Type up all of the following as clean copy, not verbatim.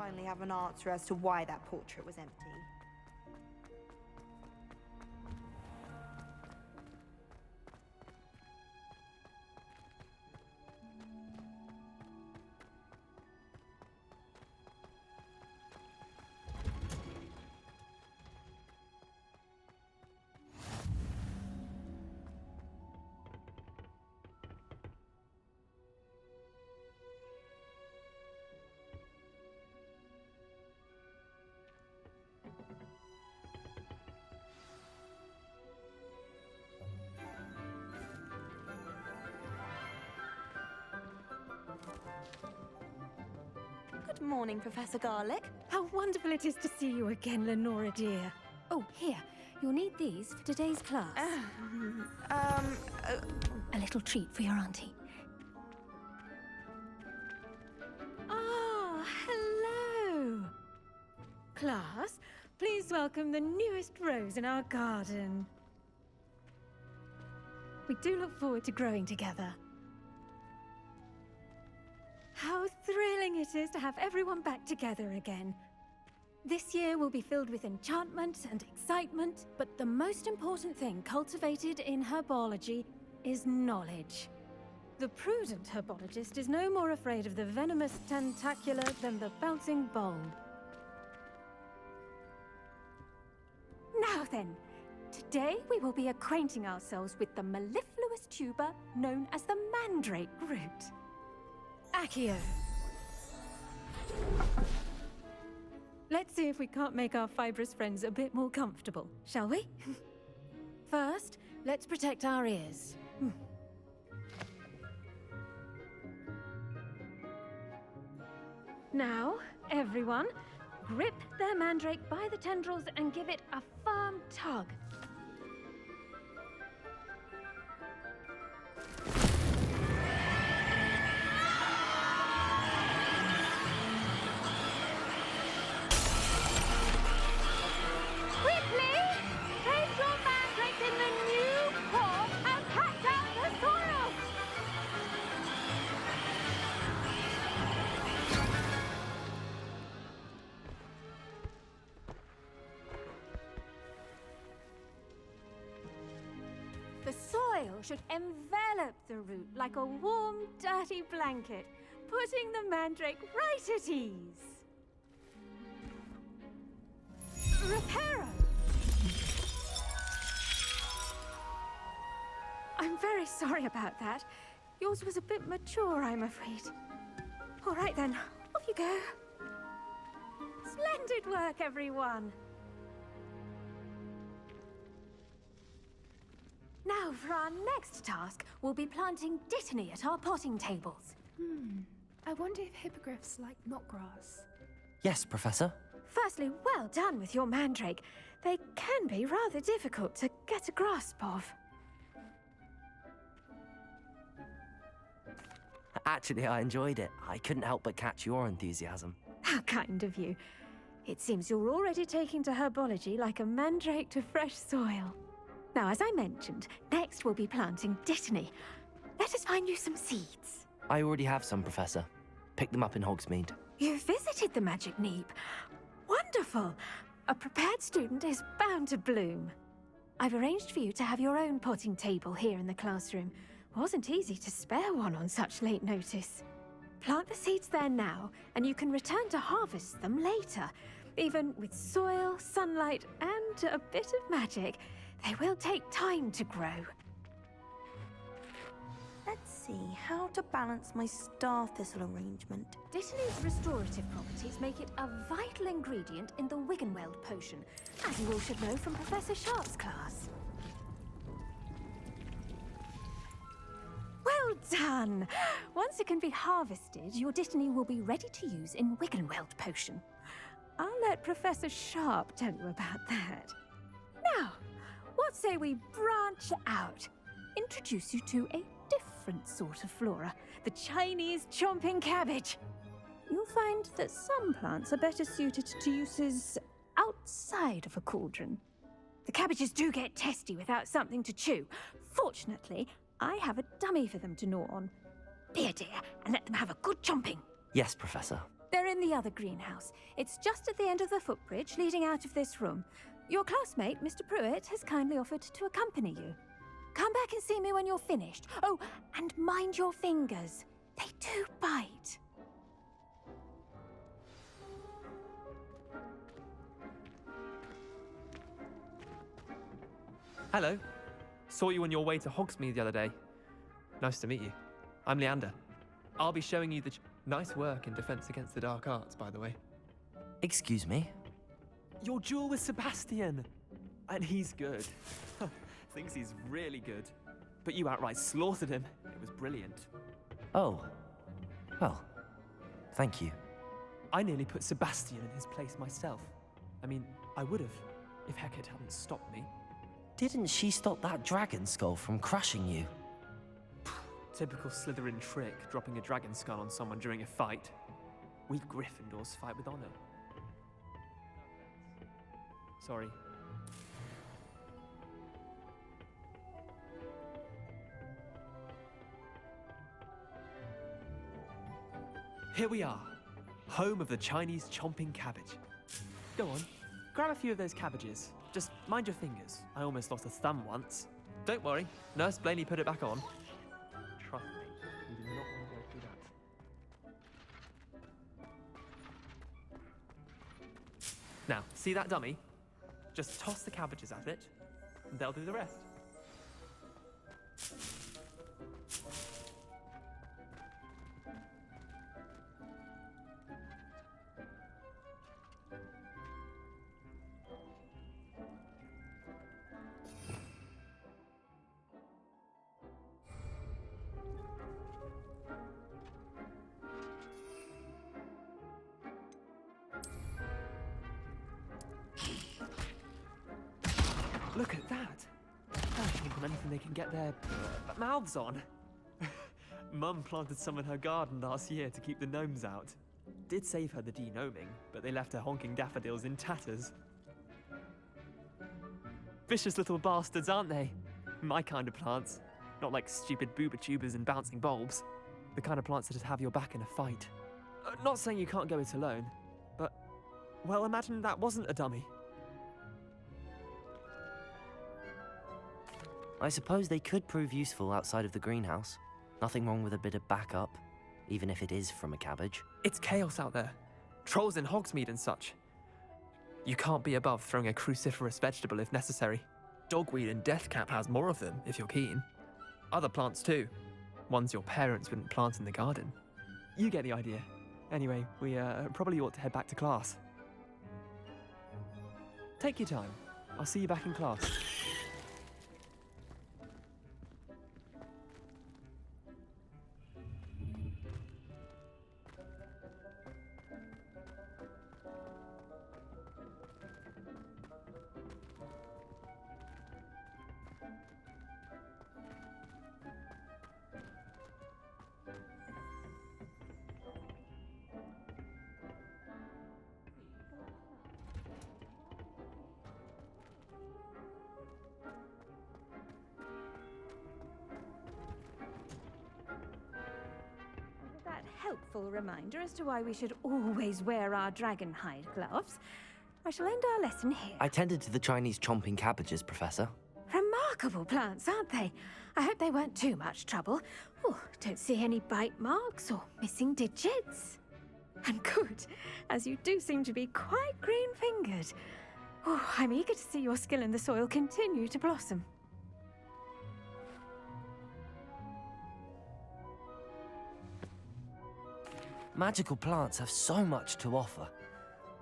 finally have an answer as to why that portrait was empty. Good morning, Professor Garlick. How wonderful it is to see you again, Lenora dear. Oh, here. You'll need these for today's class. A little treat for your auntie. Ah, hello. Class, please welcome the newest rose in our garden. We do look forward to growing together. How thrilling it is to have everyone back together again. This year will be filled with enchantment and excitement, but the most important thing cultivated in herbology is knowledge. The prudent herbologist is no more afraid of the venomous tentacula than the bouncing bulb. Now then, today we will be acquainting ourselves with the mellifluous tuber known as the mandrake root. Accio. Let's see if we can't make our fibrous friends a bit more comfortable, shall we? First, let's protect our ears. Now, everyone, grip their mandrake by the tendrils and give it a firm tug. The soil should envelop the root like a warm, dirty blanket, putting the mandrake right at ease. Reparo! I'm very sorry about that. Yours was a bit mature, I'm afraid. All right then, off you go. Splendid work, everyone! Now, for our next task, we'll be planting dittany at our potting tables. I wonder if hippogriffs like knotgrass. Yes, Professor. Firstly, well done with your mandrake. They can be rather difficult to get a grasp of. Actually, I enjoyed it. I couldn't help but catch your enthusiasm. How kind of you. It seems you're already taking to herbology like a mandrake to fresh soil. Now, as I mentioned, next we'll be planting dittany. Let us find you some seeds. I already have some, Professor. Picked them up in Hogsmeade. You visited the Magic Neep. Wonderful! A prepared student is bound to bloom. I've arranged for you to have your own potting table here in the classroom. Wasn't easy to spare one on such late notice. Plant the seeds there now, and you can return to harvest them later. Even with soil, sunlight, and a bit of magic, they will take time to grow. Let's see how to balance my star thistle arrangement. Dittany's restorative properties make it a vital ingredient in the Wiggenweld potion, as you all should know from Professor Sharp's class. Well done! Once it can be harvested, your dittany will be ready to use in Wiggenweld potion. I'll let Professor Sharp tell you about that. Now, what say we branch out? Introduce you to a different sort of flora, the Chinese chomping cabbage. You'll find that some plants are better suited to uses outside of a cauldron. The cabbages do get testy without something to chew. Fortunately, I have a dummy for them to gnaw on. Be a dear and let them have a good chomping. Yes, Professor. They're in the other greenhouse. It's just at the end of the footbridge leading out of this room. Your classmate, Mr. Pruitt, has kindly offered to accompany you. Come back and see me when you're finished. Oh, and mind your fingers. They do bite. Hello. Saw you on your way to Hogsmeade the other day. Nice to meet you. I'm Leander. I'll be showing you the... Nice work in Defense Against the Dark Arts, by the way. Excuse me? Your duel with Sebastian! And he's good. Thinks he's really good. But you outright slaughtered him. It was brilliant. Oh. Well, thank you. I nearly put Sebastian in his place myself. I mean, I would have, if Hecate hadn't stopped me. Didn't she stop that dragon skull from crushing you? Typical Slytherin trick, dropping a dragon skull on someone during a fight. We Gryffindors fight with honor. Sorry. Here we are, home of the Chinese chomping cabbage. Go on, grab a few of those cabbages. Just mind your fingers. I almost lost a thumb once. Don't worry, Nurse Blaney put it back on. Trust me, you do not want to go through that. Now, see that dummy? Just toss the cabbages at it, and they'll do the rest. Look at that! I think on anything they can get their mouths on. Mum planted some in her garden last year to keep the gnomes out. Did save her the de-gnoming, but they left her honking daffodils in tatters. Vicious little bastards, aren't they? My kind of plants. Not like stupid booba tubers and bouncing bulbs. The kind of plants that'd have your back in a fight. Not saying you can't go it alone, but... well, imagine that wasn't a dummy. I suppose they could prove useful outside of the greenhouse. Nothing wrong with a bit of backup, even if it is from a cabbage. It's chaos out there. Trolls in Hogsmeade and such. You can't be above throwing a cruciferous vegetable if necessary. Dogweed and deathcap has more of them, if you're keen. Other plants too. Ones your parents wouldn't plant in the garden. You get the idea. Anyway, we probably ought to head back to class. Take your time. I'll see you back in class. Helpful reminder as to why we should always wear our dragon hide gloves. I shall end our lesson here. I tended to the Chinese chomping cabbages, Professor. Remarkable plants, aren't they? I hope they weren't too much trouble. Oh, don't see any bite marks or missing digits. And good, as you do seem to be quite green-fingered. Oh, I'm eager to see your skill in the soil continue to blossom. Magical plants have so much to offer.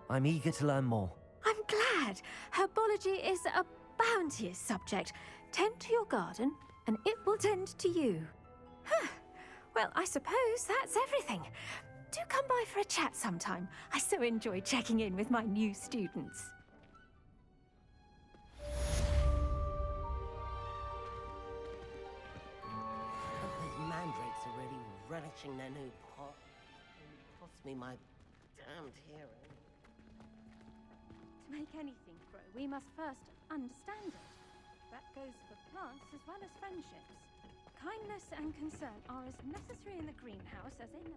I'm eager to learn more. I'm glad. Herbology is a bounteous subject. Tend to your garden, and it will tend to you. Huh. Well, I suppose that's everything. Do come by for a chat sometime. I so enjoy checking in with my new students. Those mandrakes are really relishing their new pot. Cost me my damned hearing. To make anything grow, we must first understand it. That goes for plants as well as friendships. Kindness and concern are as necessary in the greenhouse as in the...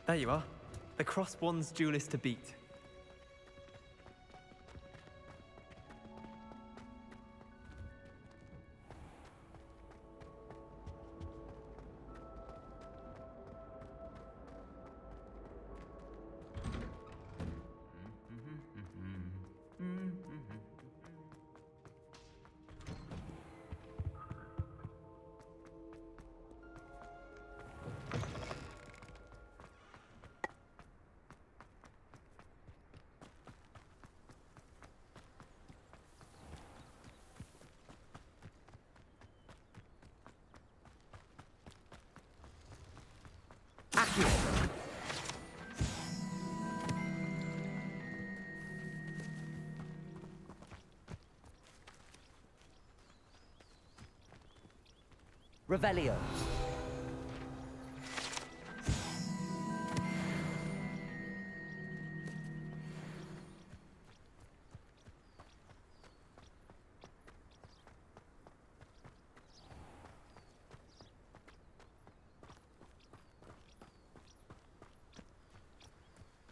There you are. The Cross Wands duelist to beat. Revelio.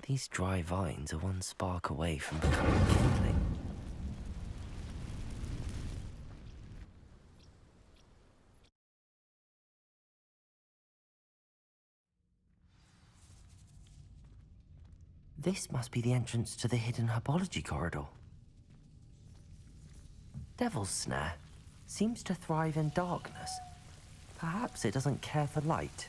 These dry vines are one spark away from becoming kindling. This must be the entrance to the hidden herbology corridor. Devil's Snare seems to thrive in darkness. Perhaps it doesn't care for light.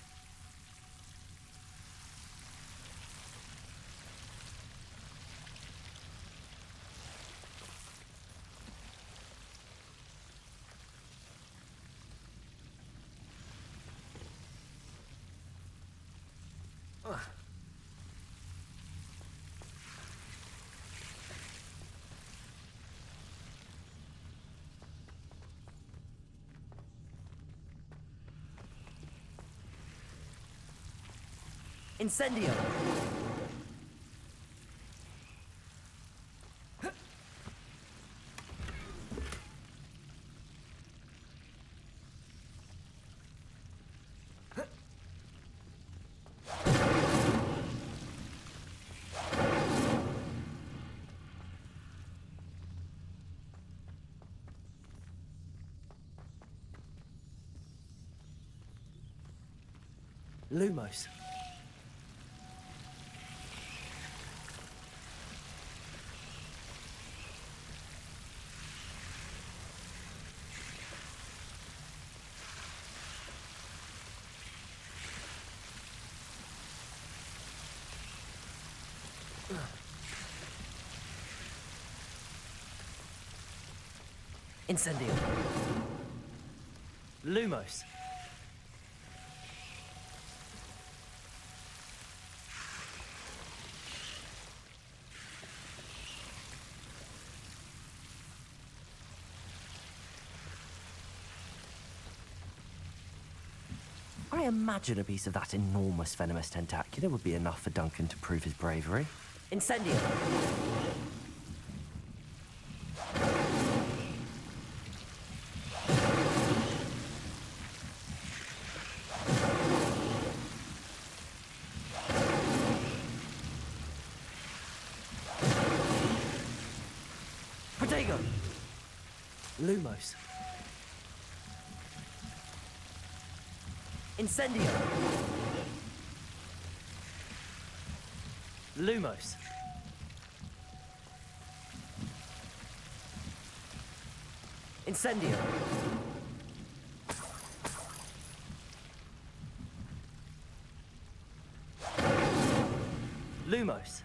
Incendio! Lumos. Incendio. Lumos. I imagine a piece of that enormous venomous tentacular would be enough for Duncan to prove his bravery. Incendio! Protego! Lumos. Incendio! Lumos. Incendio! Lumos.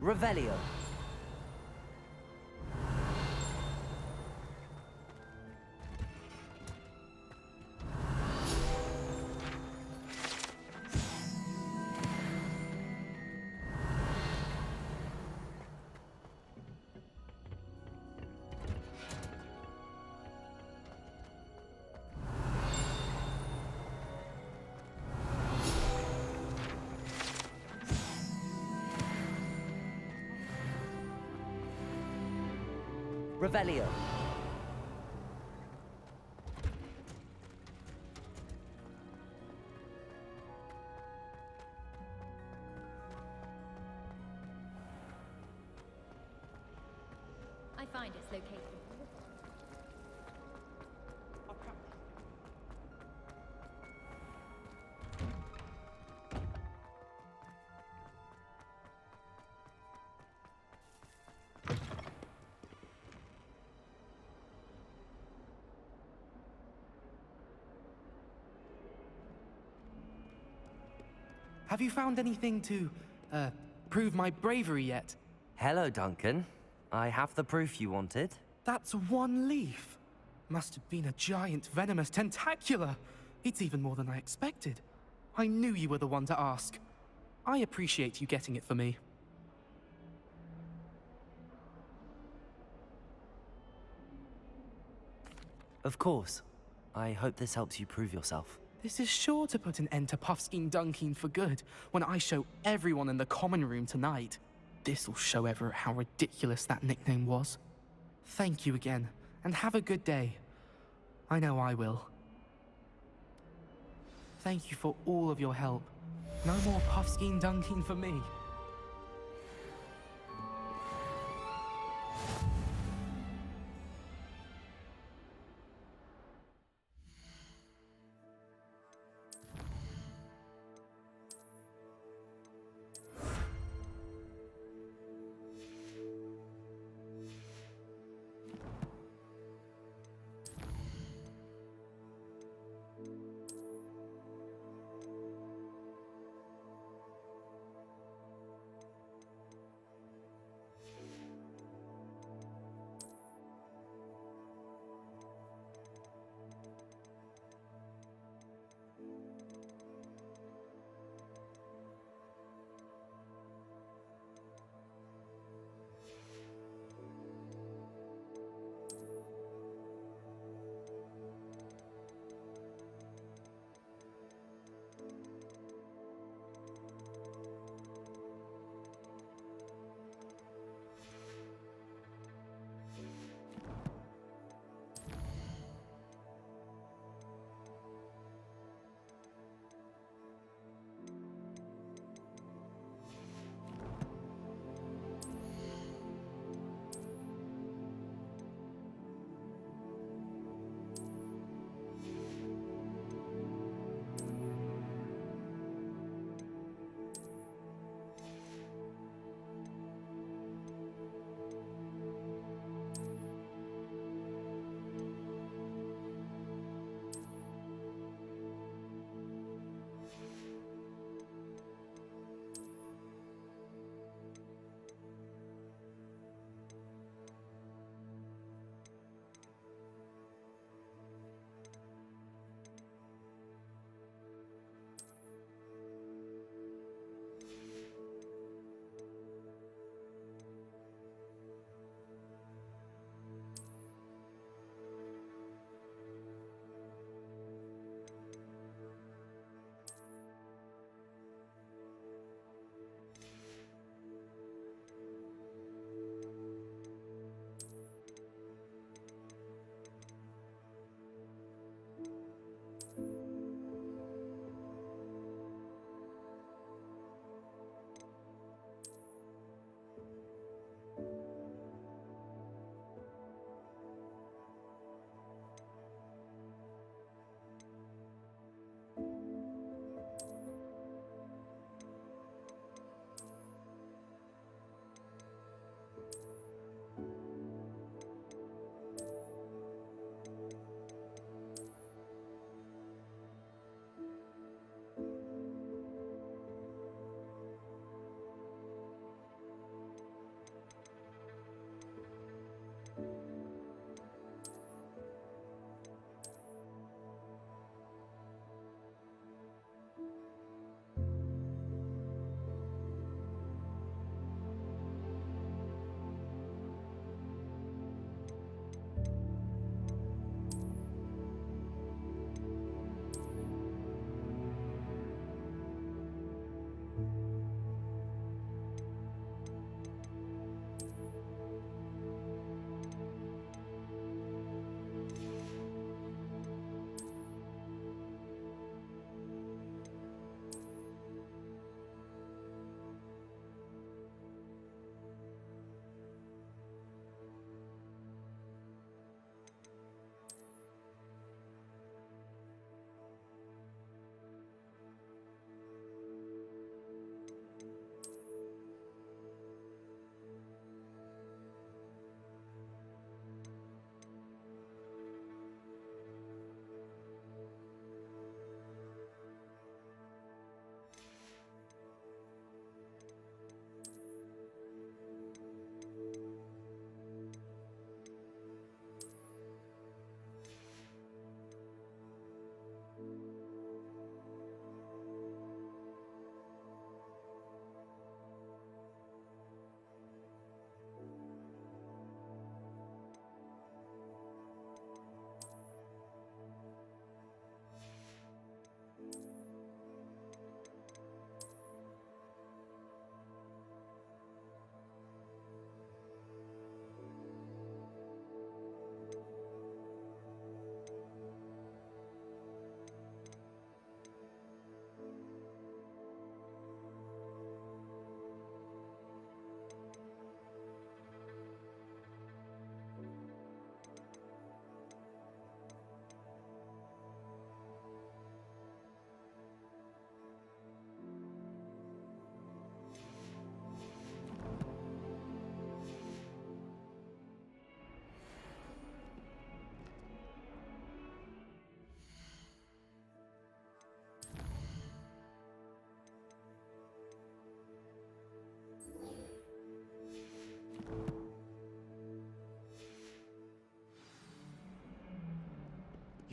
Revelio. Revelio. I find it's located. Have you found anything to, prove my bravery yet? Hello, Duncan. I have the proof you wanted. That's one leaf. Must have been a giant venomous tentacula. It's even more than I expected. I knew you were the one to ask. I appreciate you getting it for me. Of course. I hope this helps you prove yourself. This is sure to put an end to Puffskein Dunkin for good when I show everyone in the common room tonight. This'll show Everett how ridiculous that nickname was. Thank you again, and have a good day. I know I will. Thank you for all of your help. No more Puffskein Dunkin for me.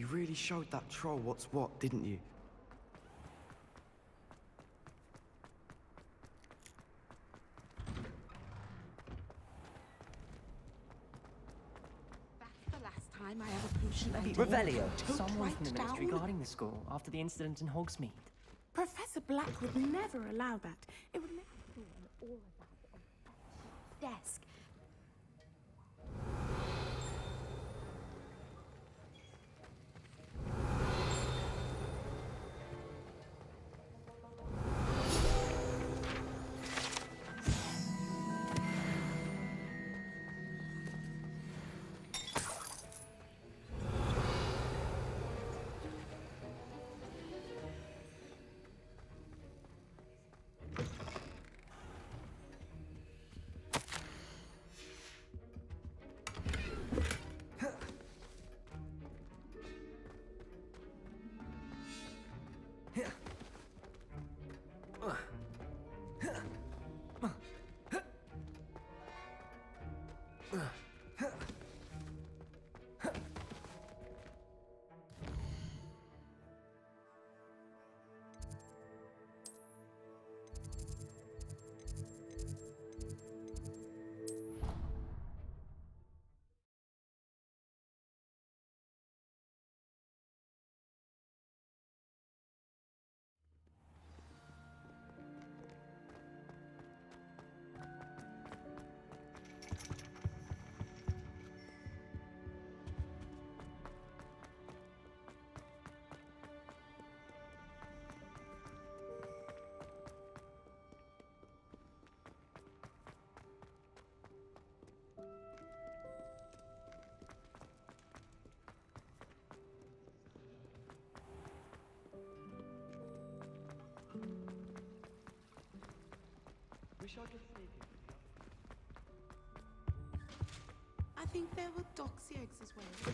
You really showed that troll what's what, didn't you? That's the last time I have a potion I did. Revelio. Don't Someone write from the ministry down. guarding the school after the incident in Hogsmeade. Professor Black would never allow that. It would never be on all of that on that desk. Wish I could sneak in. I think there were doxy eggs as well.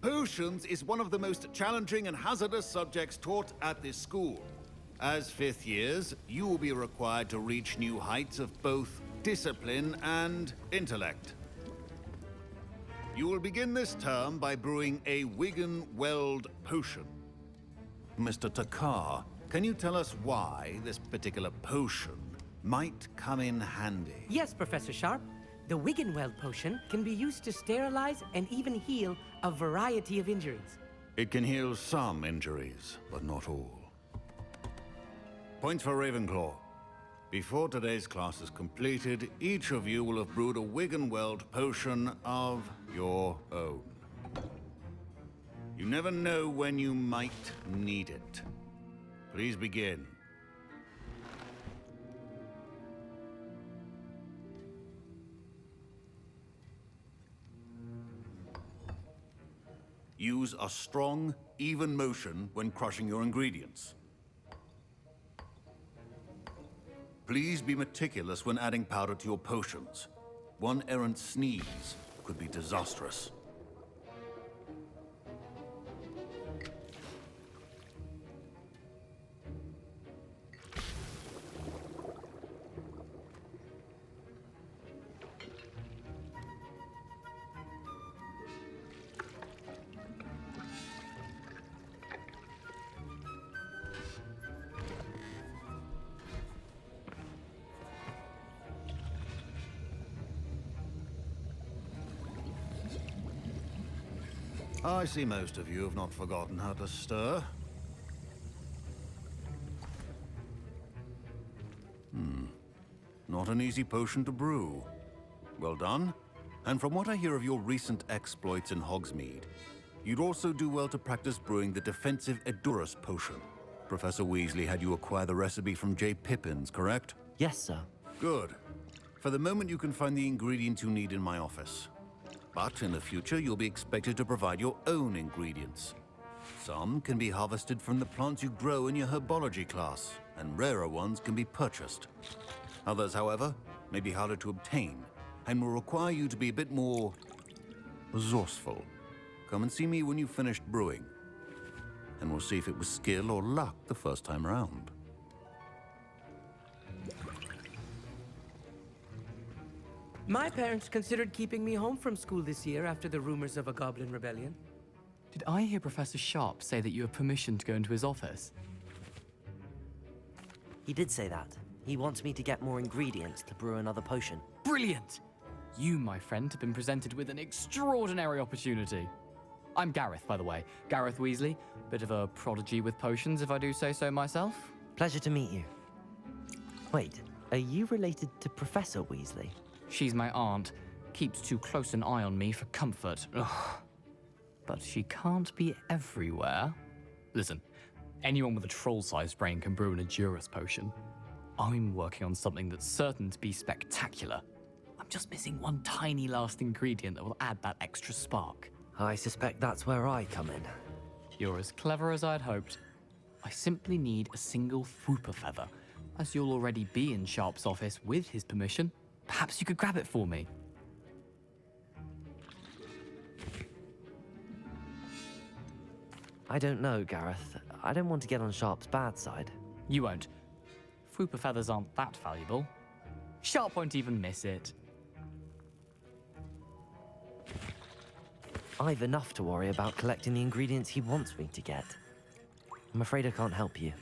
Potions is one of the most challenging and hazardous subjects taught at this school. As fifth years, you will be required to reach new heights of both discipline and intellect. You will begin this term by brewing a Wigan Weld potion. Mr. Takar, can you tell us why this particular potion might come in handy? Yes, Professor Sharp. The Wiggenweld potion can be used to sterilize and even heal a variety of injuries. It can heal some injuries, but not all. Points for Ravenclaw. Before today's class is completed, each of you will have brewed a Wiggenweld potion of your own. You never know when you might need it. Please begin. Use a strong, even motion when crushing your ingredients. Please be meticulous when adding powder to your potions. One errant sneeze could be disastrous. I see most of you have not forgotten how to stir. Not an easy potion to brew. Well done. And from what I hear of your recent exploits in Hogsmeade, you'd also do well to practice brewing the defensive Edurus potion. Professor Weasley had you acquire the recipe from J. Pippin's, correct? Yes, sir. Good. For the moment, you can find the ingredients you need in my office. But in the future, you'll be expected to provide your own ingredients. Some can be harvested from the plants you grow in your herbology class, and rarer ones can be purchased. Others, however, may be harder to obtain, and will require you to be a bit more resourceful. Come and see me when you've finished brewing, and we'll see if it was skill or luck the first time around. My parents considered keeping me home from school this year after the rumors of a goblin rebellion. Did I hear Professor Sharp say that you have permission to go into his office? He did say that. He wants me to get more ingredients to brew another potion. Brilliant! You, my friend, have been presented with an extraordinary opportunity. I'm Gareth, by the way. Gareth Weasley. Bit of a prodigy with potions, if I do say so myself. Pleasure to meet you. Wait, are you related to Professor Weasley? She's my aunt. Keeps too close an eye on me for comfort. Ugh. But she can't be everywhere. Listen, anyone with a troll-sized brain can brew an Edurus potion. I'm working on something that's certain to be spectacular. I'm just missing one tiny last ingredient that will add that extra spark. I suspect that's where I come in. You're as clever as I'd hoped. I simply need a single Fwooper feather. As you'll already be in Sharp's office with his permission, perhaps you could grab it for me. I don't know, Gareth. I don't want to get on Sharp's bad side. You won't. Fwooper feathers aren't that valuable. Sharp won't even miss it. I've enough to worry about collecting the ingredients he wants me to get. I'm afraid I can't help you.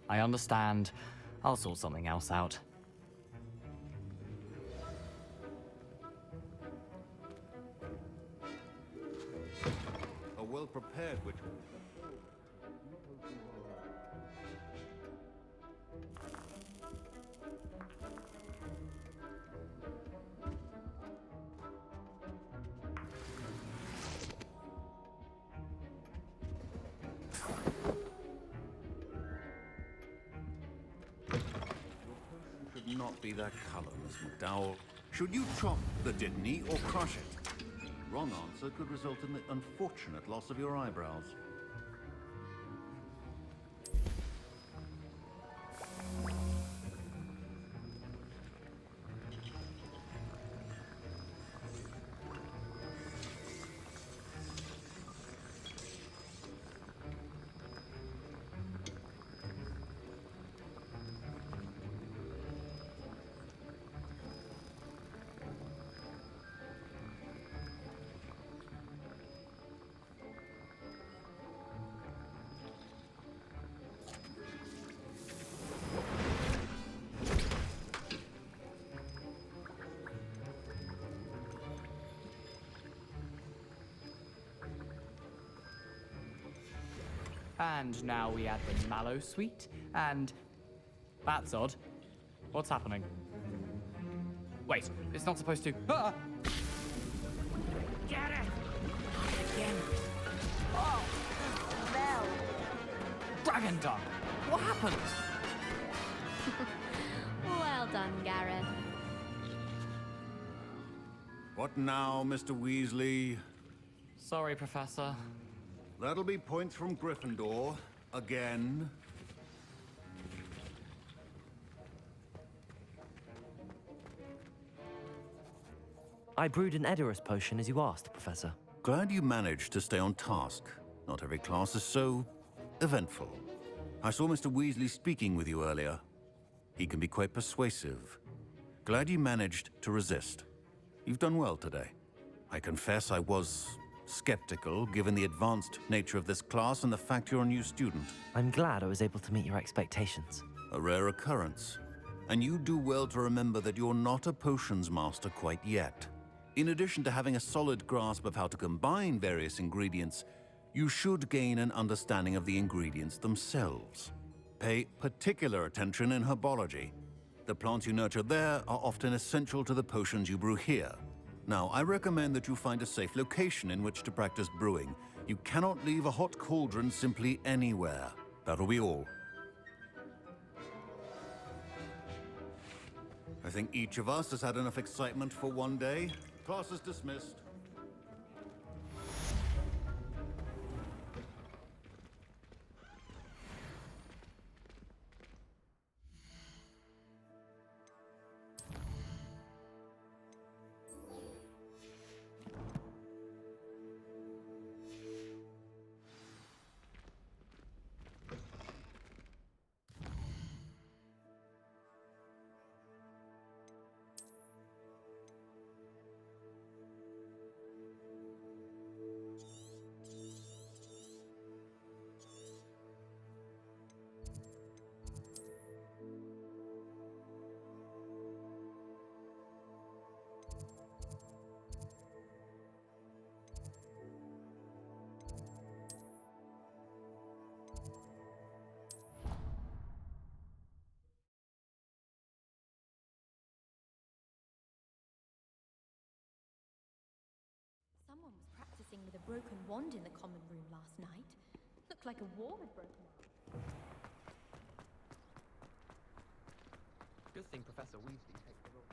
I understand. I'll sort something else out. A well-prepared witch. Should not be that color, Miss McDowell. Should you chop the Dittany or crush it? Wrong answer could result in the unfortunate loss of your eyebrows. And now we add the mallow sweet, and... That's odd. What's happening? Wait, it's not supposed to... Ah! Get it! Again. Oh! Smell! Dragon dung! What happened? Well done, Gareth. What now, Mr. Weasley? Sorry, Professor. That'll be points from Gryffindor. Again. I brewed an Edurus potion as you asked, Professor. Glad you managed to stay on task. Not every class is so eventful. I saw Mr. Weasley speaking with you earlier. He can be quite persuasive. Glad you managed to resist. You've done well today. I confess I was skeptical, given the advanced nature of this class and the fact you're a new student. I'm glad I was able to meet your expectations. A rare occurrence. And you do well to remember that you're not a potions master quite yet. In addition to having a solid grasp of how to combine various ingredients, you should gain an understanding of the ingredients themselves. Pay particular attention in herbology. The plants you nurture there are often essential to the potions you brew here. Now, I recommend that you find a safe location in which to practice brewing. You cannot leave a hot cauldron simply anywhere. That'll be all. I think each of us has had enough excitement for one day. Class is dismissed. Someone was practicing with a broken wand in the common room last night. Looked like a war had broken out. Good thing Professor Weasley takes the role.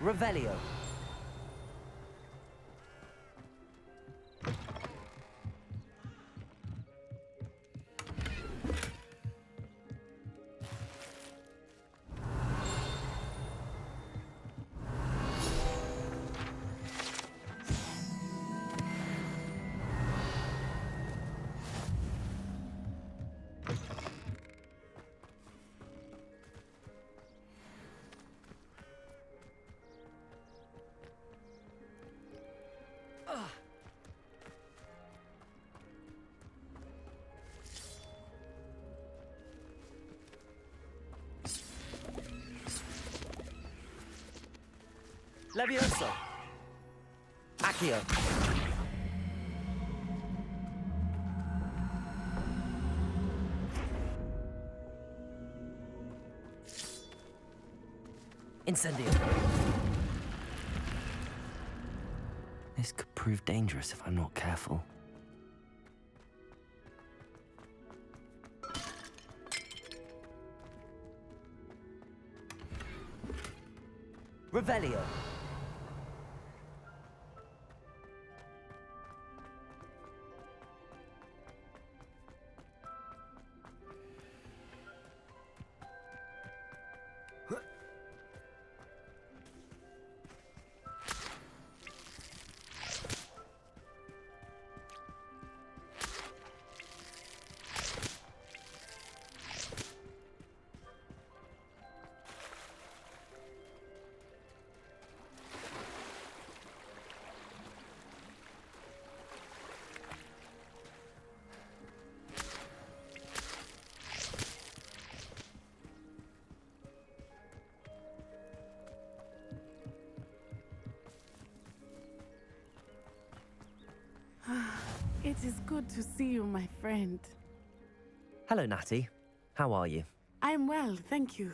Revelio. Levioso. Accio. Incendio. This could prove dangerous if I'm not careful. Revelio. It is good to see you, my friend. Hello, Natty. How are you? I'm well, thank you.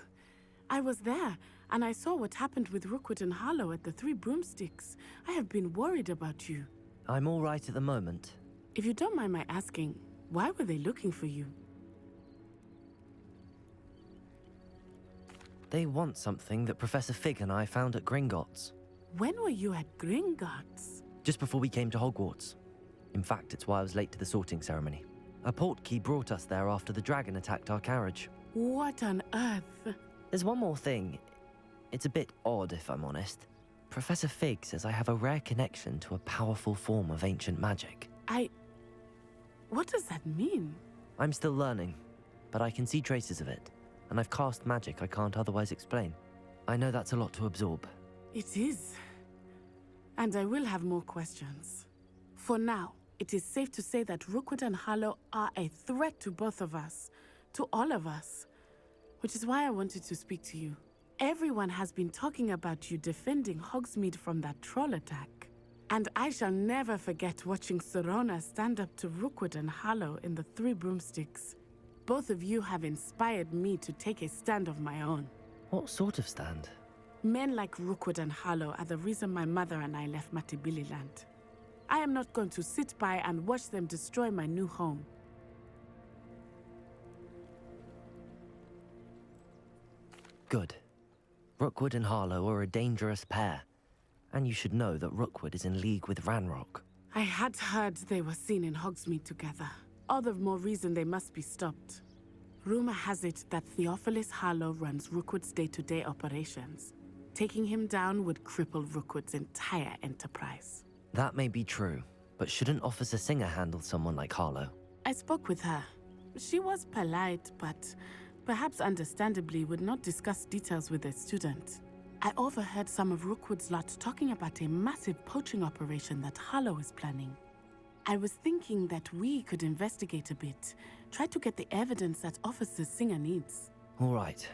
I was there, and I saw what happened with Rookwood and Harlow at the Three Broomsticks. I have been worried about you. I'm all right at the moment. If you don't mind my asking, why were they looking for you? They want something that Professor Fig and I found at Gringotts. When were you at Gringotts? Just before we came to Hogwarts. In fact, it's why I was late to the sorting ceremony. A portkey brought us there after the dragon attacked our carriage. What on earth? There's one more thing. It's a bit odd, if I'm honest. Professor Fig says I have a rare connection to a powerful form of ancient magic. What does that mean? I'm still learning, but I can see traces of it, and I've cast magic I can't otherwise explain. I know that's a lot to absorb. It is. And I will have more questions. For now, it is safe to say that Rookwood and Harlow are a threat to both of us, to all of us, which is why I wanted to speak to you. Everyone has been talking about you defending Hogsmeade from that troll attack. And I shall never forget watching Serona stand up to Rookwood and Harlow in the Three Broomsticks. Both of you have inspired me to take a stand of my own. What sort of stand? Men like Rookwood and Harlow are the reason my mother and I left Matibili-land. I am not going to sit by and watch them destroy my new home. Good. Rookwood and Harlow are a dangerous pair. And you should know that Rookwood is in league with Ranrock. I had heard they were seen in Hogsmeade together. All the more reason they must be stopped. Rumor has it that Theophilus Harlow runs Rookwood's day-to-day operations. Taking him down would cripple Rookwood's entire enterprise. That may be true, but shouldn't Officer Singer handle someone like Harlow? I spoke with her. She was polite, but perhaps understandably would not discuss details with a student. I overheard some of Rookwood's lot talking about a massive poaching operation that Harlow is planning. I was thinking that we could investigate a bit, try to get the evidence that Officer Singer needs. All right,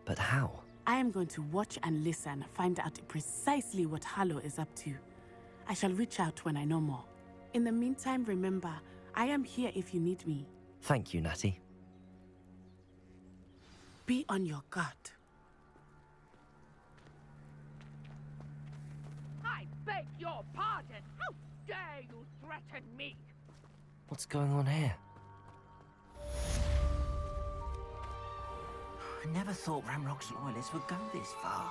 but how? I am going to watch and listen, find out precisely what Harlow is up to. I shall reach out when I know more. In the meantime, remember, I am here if you need me. Thank you, Natty. Be on your guard. I beg your pardon! How dare you threaten me? What's going on here? I never thought Ranrock's loyalists would go this far.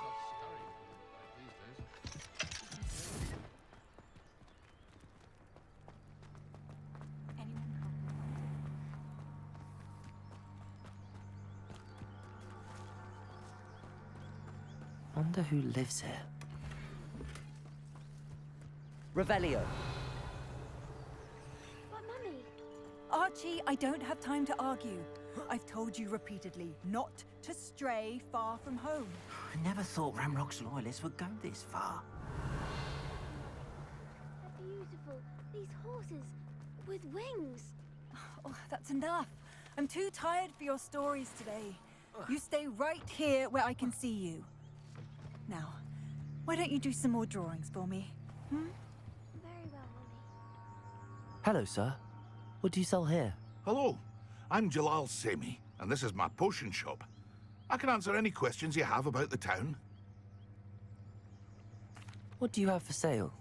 Wonder who lives here. Revelio. But Mummy... Archie, I don't have time to argue. I've told you repeatedly not to stray far from home. I never thought Ranrock's loyalists would go this far. They're beautiful. These horses with wings. Oh, that's enough. I'm too tired for your stories today. You stay right here where I can see you. Now, why don't you do some more drawings for me? Very well, Mummy. Hello, sir. What do you sell here? Hello, I'm Jalal Semi, and this is my potion shop. I can answer any questions you have about the town. What do you have for sale?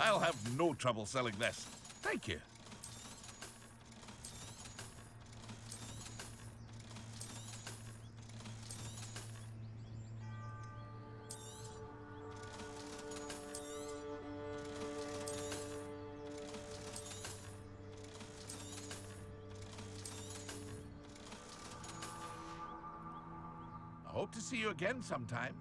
I'll have no trouble selling this. Thank you. I hope to see you again sometime.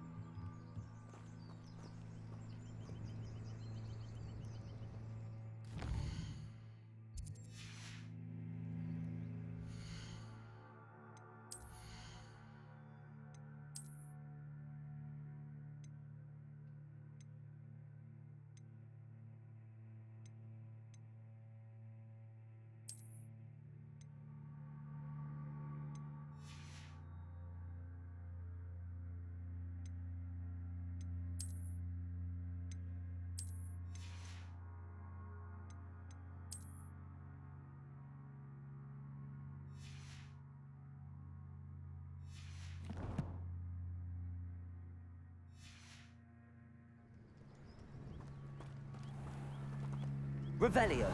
Revelio.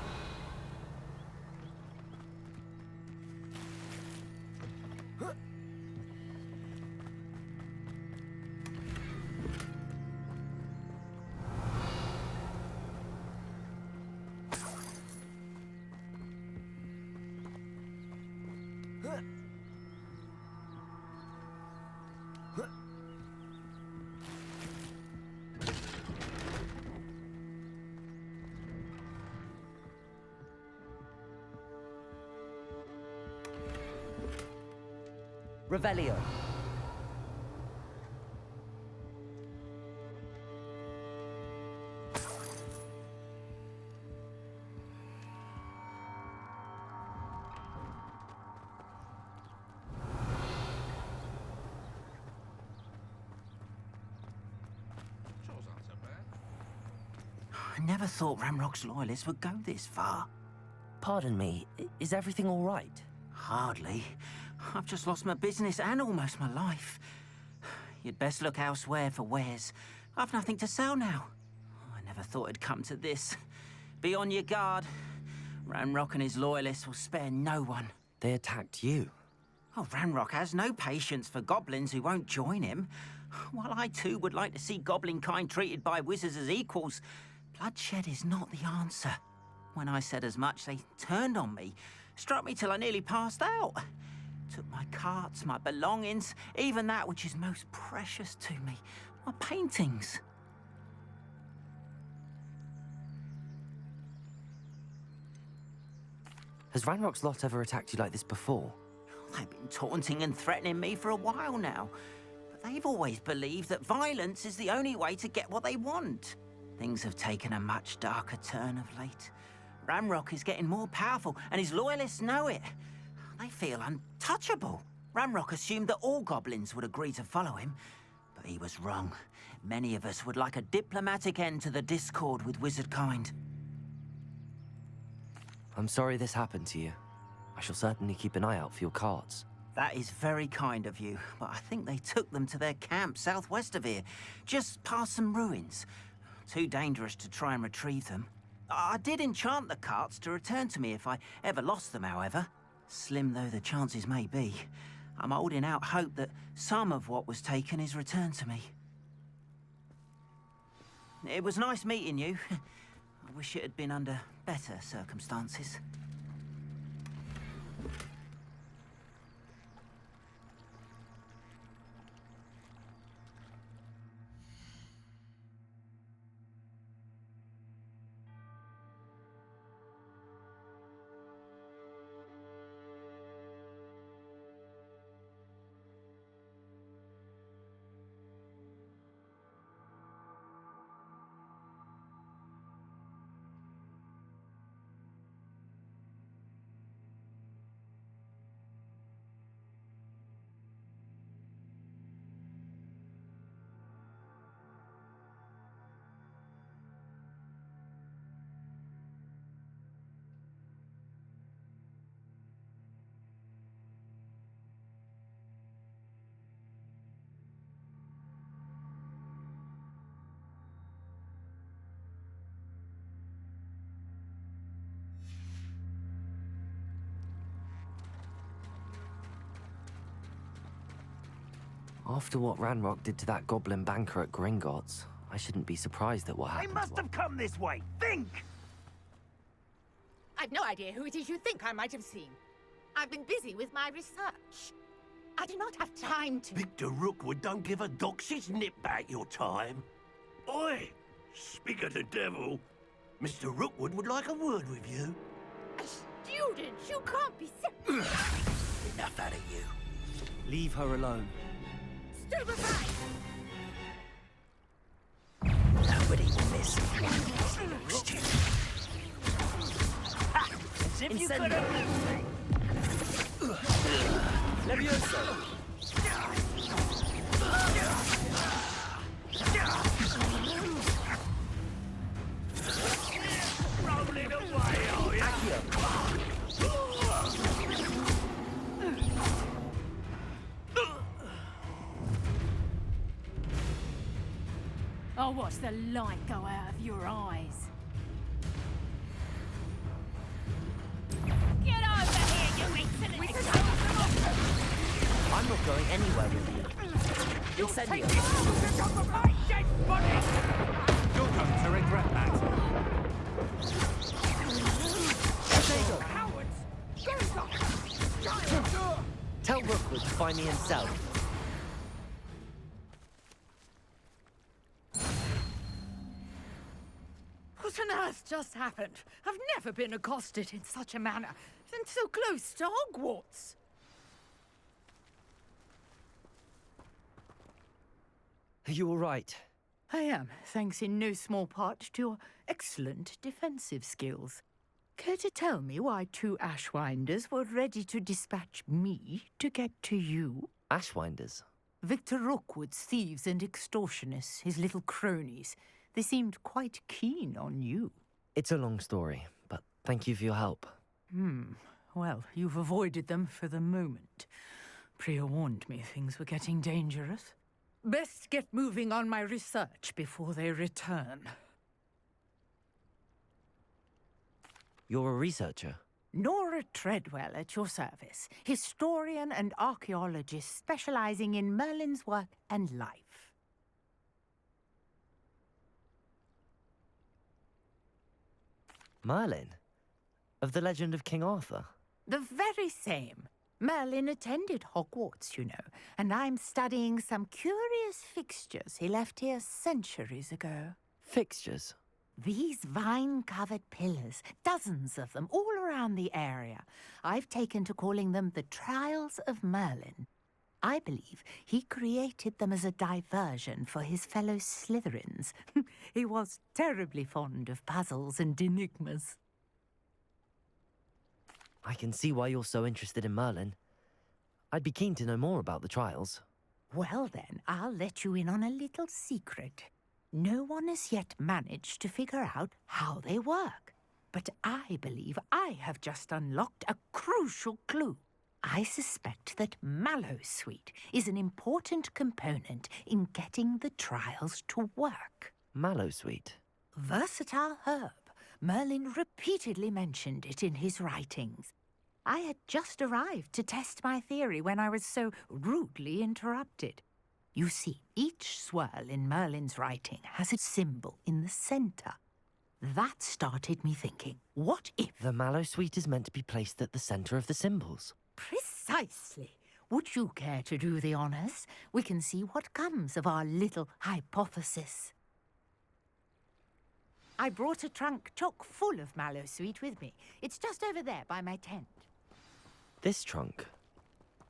Revelio. I never thought Ramrock's loyalists would go this far. Pardon me, is everything all right? Hardly. I've just lost my business and almost my life. You'd best look elsewhere for wares. I've nothing to sell now. I never thought it'd come to this. Be on your guard. Ramrock and his loyalists will spare no one. They attacked you? Oh, Ramrock has no patience for goblins who won't join him. While I too would like to see goblin kind treated by wizards as equals, bloodshed is not the answer. When I said as much, they turned on me, struck me till I nearly passed out. Took my carts, my belongings, even that which is most precious to me, my paintings. Has Ranrock's lot ever attacked you like this before? They've been taunting and threatening me for a while now, but they've always believed that violence is the only way to get what they want. Things have taken a much darker turn of late. Ramrock is getting more powerful, and his loyalists know it. They feel untouchable. Ramrock assumed that all goblins would agree to follow him, but he was wrong. Many of us would like a diplomatic end to the discord with wizard kind. I'm sorry this happened to you. I shall certainly keep an eye out for your carts. That is very kind of you, but I think they took them to their camp southwest of here, just past some ruins. Too dangerous to try and retrieve them. I did enchant the carts to return to me if I ever lost them, however. Slim though the chances may be, I'm holding out hope that some of what was taken is returned to me. It was nice meeting you. I wish it had been under better circumstances. After what Ranrock did to that goblin banker at Gringotts, I shouldn't be surprised at what They happened. must have come this way. Think! I've no idea who it is you think I might have seen. I've been busy with my research. I do not have time to... Victor Rookwood don't give a doxy's nip back your time. Oi! Speak of the devil. Mr. Rookwood would like a word with you. A student? You can't be serious. Enough out of you. Leave her alone. Stupefy! Nobody will miss one student. Ha! As if you could have... Levioso! Rolling away, are ya? I'll watch the light go out of your eyes. Get over here, you insolent... I'm not going anywhere with you. Incendio. You're going to regret that. Tell Rookwood to find me himself. What on earth just happened? I've never been accosted in such a manner, and so close to Hogwarts. Are you all right? I am, thanks in no small part to your excellent defensive skills. Care to tell me why two Ashwinders were ready to dispatch me to get to you? Ashwinders? Victor Rookwood's thieves and extortionists, his little cronies. They seemed quite keen on you. It's a long story, but thank you for your help. Well, you've avoided them for the moment. Priya warned me things were getting dangerous. Best get moving on my research before they return. You're a researcher? Nora Treadwell at your service, historian and archaeologist specializing in Merlin's work and life. Merlin? Of the legend of King Arthur? The very same. Merlin attended Hogwarts, you know, and I'm studying some curious fixtures he left here centuries ago. Fixtures? These vine-covered pillars, dozens of them, all around the area. I've taken to calling them the Trials of Merlin. I believe he created them as a diversion for his fellow Slytherins. He was terribly fond of puzzles and enigmas. I can see why you're so interested in Merlin. I'd be keen to know more about the trials. Well then, I'll let you in on a little secret. No one has yet managed to figure out how they work. But I believe I have just unlocked a crucial clue. I suspect that Mallowsweet is an important component in getting the trials to work. Mallowsweet? Versatile herb. Merlin repeatedly mentioned it in his writings. I had just arrived to test my theory when I was so rudely interrupted. You see, each swirl in Merlin's writing has a symbol in the center. That started me thinking, what if... The Mallowsweet is meant to be placed at the center of the symbols. Precisely. Would you care to do the honors? We can see what comes of our little hypothesis. I brought a trunk chock full of Mallowsweet with me. It's just over there by my tent. This trunk?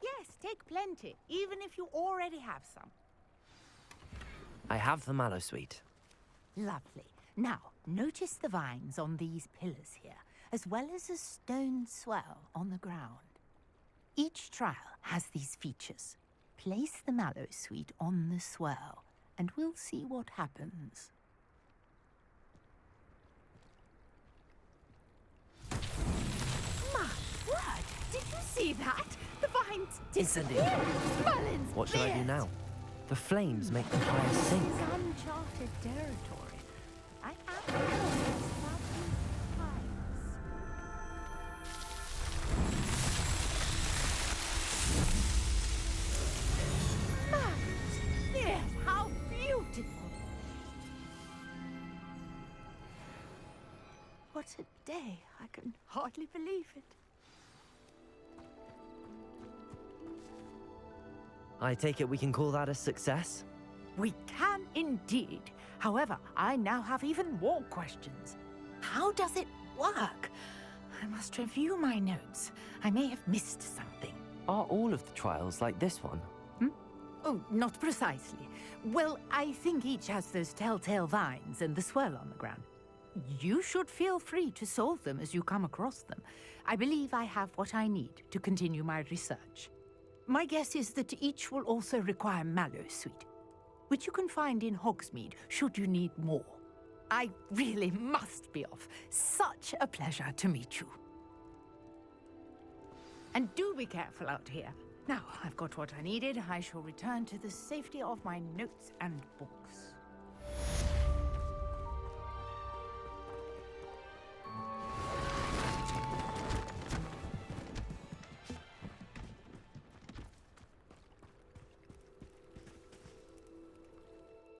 Yes, take plenty, even if you already have some. I have the Mallowsweet. Lovely. Now, notice the vines on these pillars here, as well as a stone swell on the ground. Each trial has these features. Place the Mallowsweet on the swell, and we'll see what happens. My word! Did you see that? The vines disappeared! Merlin's What should I do beard! now? The flames make the fire sink. It's uncharted territory. I have heard about these times. My a day. I can hardly believe it. I take it we can call that a success? We can indeed. However, I now have even more questions. How does it work? I must review my notes. I may have missed something. Are all of the trials like this one? Oh, not precisely. Well, I think each has those telltale vines and the swirl on the ground. You should feel free to solve them as you come across them. I believe I have what I need to continue my research. My guess is that each will also require mallow sweet, which you can find in Hogsmeade should you need more. I really must be off. Such a pleasure to meet you. And do be careful out here. Now, I've got what I needed. I shall return to the safety of my notes and books.